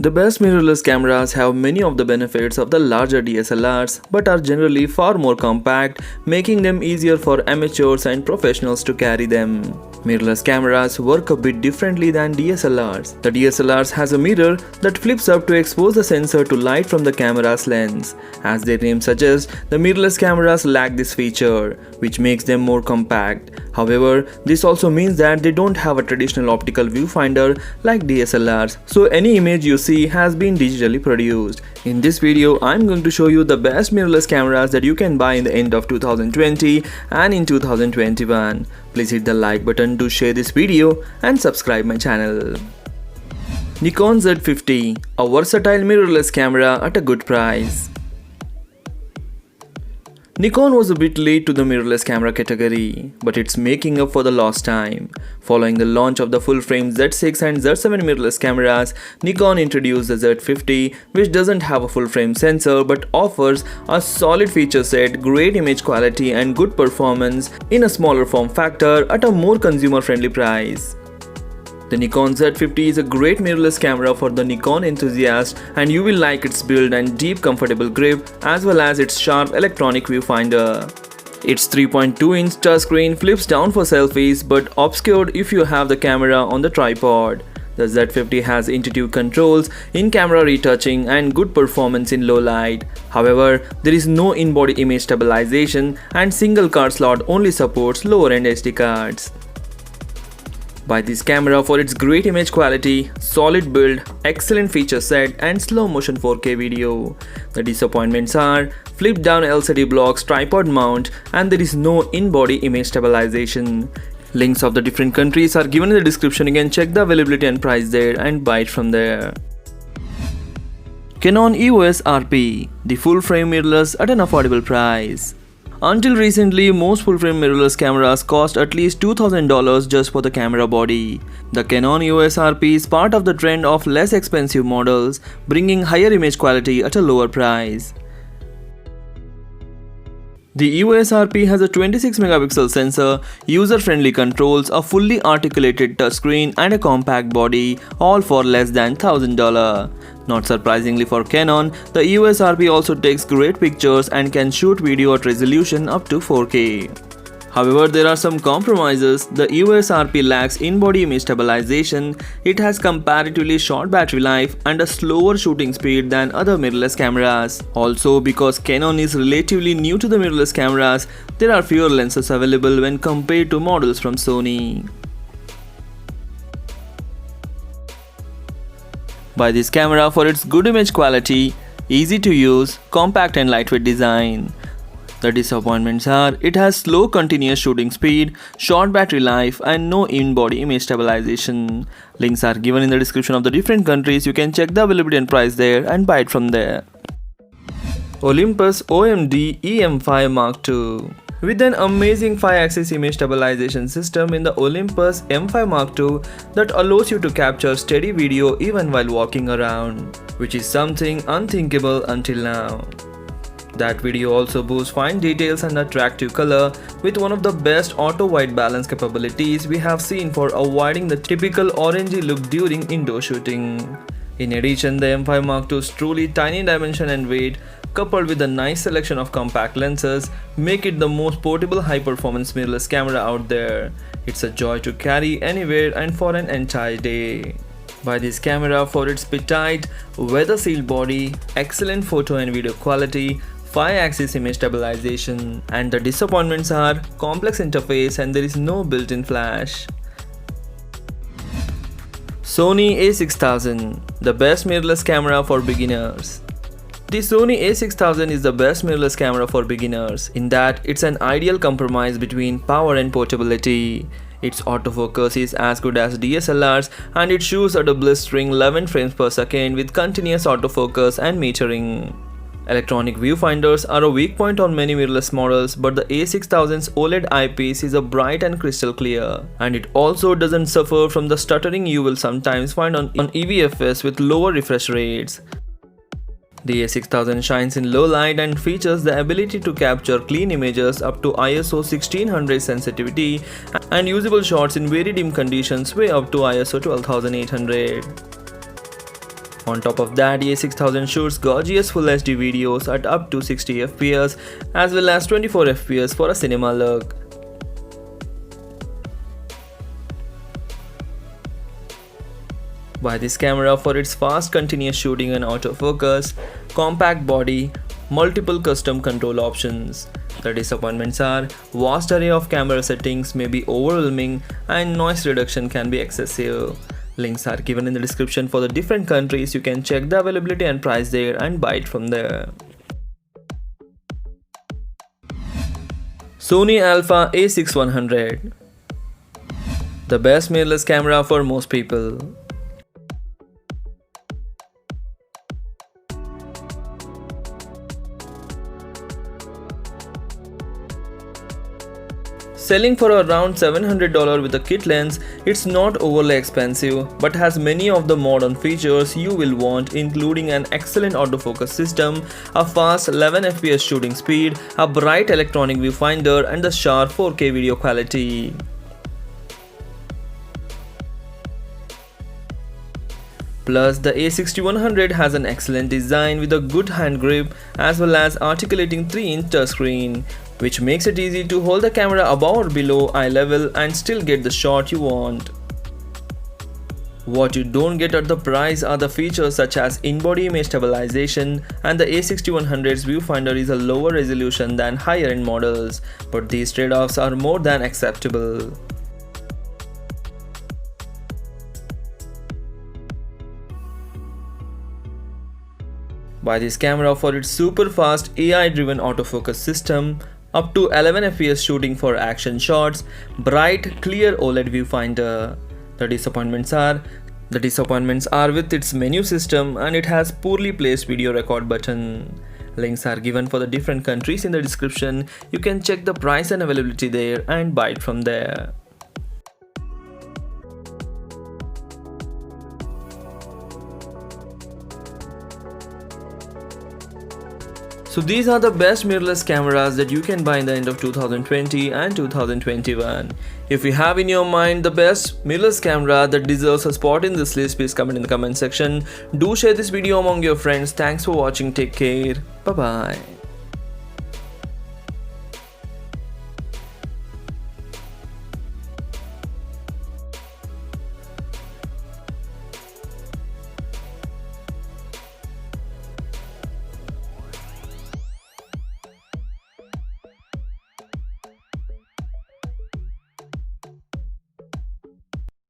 The best mirrorless cameras have many of the benefits of the larger DSLRs but are generally far more compact, making them easier for amateurs and professionals to carry them. Mirrorless cameras work a bit differently than DSLRs. The DSLRs has a mirror that flips up to expose the sensor to light from the camera's lens. As their name suggests, the mirrorless cameras lack this feature, which makes them more compact. However, this also means that they don't have a traditional optical viewfinder like DSLRs, so any image you see has been digitally produced. In this video, I'm going to show you the best mirrorless cameras that you can buy in the end of 2020 and in 2021. Please hit the like button to share this video and subscribe my channel. Nikon Z50, a versatile mirrorless camera at a good price. Nikon was a bit late to the mirrorless camera category, but it's making up for the lost time. Following the launch of the full-frame Z6 and Z7 mirrorless cameras, Nikon introduced the Z50, which doesn't have a full-frame sensor but offers a solid feature set, great image quality and good performance in a smaller form factor at a more consumer-friendly price. The Nikon Z50 is a great mirrorless camera for the Nikon enthusiast, and you will like its build and deep comfortable grip as well as its sharp electronic viewfinder. Its 3.2-inch touchscreen flips down for selfies but obscured if you have the camera on the tripod. The Z50 has intuitive controls, in-camera retouching and good performance in low light. However, there is no in-body image stabilization and single card slot only supports lower-end SD cards. Buy this camera for its great image quality, solid build, excellent feature set and slow motion 4K video. The disappointments are flip down LCD blocks, tripod mount and there is no in-body image stabilization. Links of the different countries are given in the description. You can check the availability and price there and buy it from there. Canon EOS RP, the full frame mirrorless at an affordable price. Until recently, most full-frame mirrorless cameras cost at least $2,000 just for the camera body. The Canon EOS RP is part of the trend of less expensive models, bringing higher image quality at a lower price. The EOS RP has a 26-megapixel sensor, user-friendly controls, a fully articulated touchscreen and a compact body, all for less than $1,000. Not surprisingly for Canon, the EOS RP also takes great pictures and can shoot video at resolution up to 4K. However, there are some compromises. The EOS RP lacks in-body image stabilization, it has comparatively short battery life and a slower shooting speed than other mirrorless cameras. Also, because Canon is relatively new to the mirrorless cameras, there are fewer lenses available when compared to models from Sony. Buy this camera for its good image quality, easy to use, compact and lightweight design. The disappointments are it has slow continuous shooting speed, short battery life and no in-body image stabilization. Links are given in the description of the different countries. You can check the availability and price there and buy it from there. Olympus OMD M5 Mark II. With an amazing 5-axis image stabilization system in the Olympus M5 Mark II that allows you to capture steady video even while walking around, which is something unthinkable until now. That video also boasts fine details and attractive color with one of the best auto white balance capabilities we have seen for avoiding the typical orangey look during indoor shooting. In addition, the M5 Mark II's truly tiny dimension and weight, coupled with a nice selection of compact lenses, make it the most portable high-performance mirrorless camera out there. It's a joy to carry anywhere and for an entire day. Buy this camera for its petite, weather-sealed body, excellent photo and video quality, 5-axis image stabilization, and the disappointments are complex interface and there is no built-in flash. Sony A6000, the best mirrorless camera for beginners. The Sony A6000 is the best mirrorless camera for beginners in that it's an ideal compromise between power and portability. Its autofocus is as good as DSLRs and it shoots at a blistering 11 frames per second with continuous autofocus and metering. Electronic viewfinders are a weak point on many mirrorless models, but the A6000's OLED eyepiece is a bright and crystal clear, and it also doesn't suffer from the stuttering you will sometimes find on EVFs with lower refresh rates. The A6000 shines in low light and features the ability to capture clean images up to ISO 1600 sensitivity and usable shots in very dim conditions way up to ISO 12800. On top of that, A6000 shoots gorgeous Full HD videos at up to 60 fps as well as 24 fps for a cinema look. Buy this camera for its fast continuous shooting and autofocus, compact body, multiple custom control options. The disappointments are vast array of camera settings may be overwhelming and noise reduction can be excessive. Links are given in the description for the different countries. You can check the availability and price there and buy it from there. Sony Alpha A6100, the best mirrorless camera for most people. Selling for around $700 with a kit lens, it's not overly expensive but has many of the modern features you will want, including an excellent autofocus system, a fast 11 fps shooting speed, a bright electronic viewfinder and the sharp 4K video quality. Plus, the A6100 has an excellent design with a good hand grip as well as articulating 3-inch touchscreen, which makes it easy to hold the camera above or below eye level and still get the shot you want. What you don't get at the price are the features such as in-body image stabilization, and the A6100's viewfinder is a lower resolution than higher-end models, but these trade-offs are more than acceptable. Buy this camera for its super fast AI-driven autofocus system, up to 11 fps shooting for action shots, bright, clear OLED viewfinder. The disappointments are with its menu system and it has poorly placed video record button. Links are given for the different countries in the description. You can check the price and availability there and buy it from there. So these are the best mirrorless cameras that you can buy in the end of 2020 and 2021. If you have in your mind the best mirrorless camera that deserves a spot in this list, please comment in the comment section. Do share this video among your friends. Thanks for watching. Take care. Bye bye.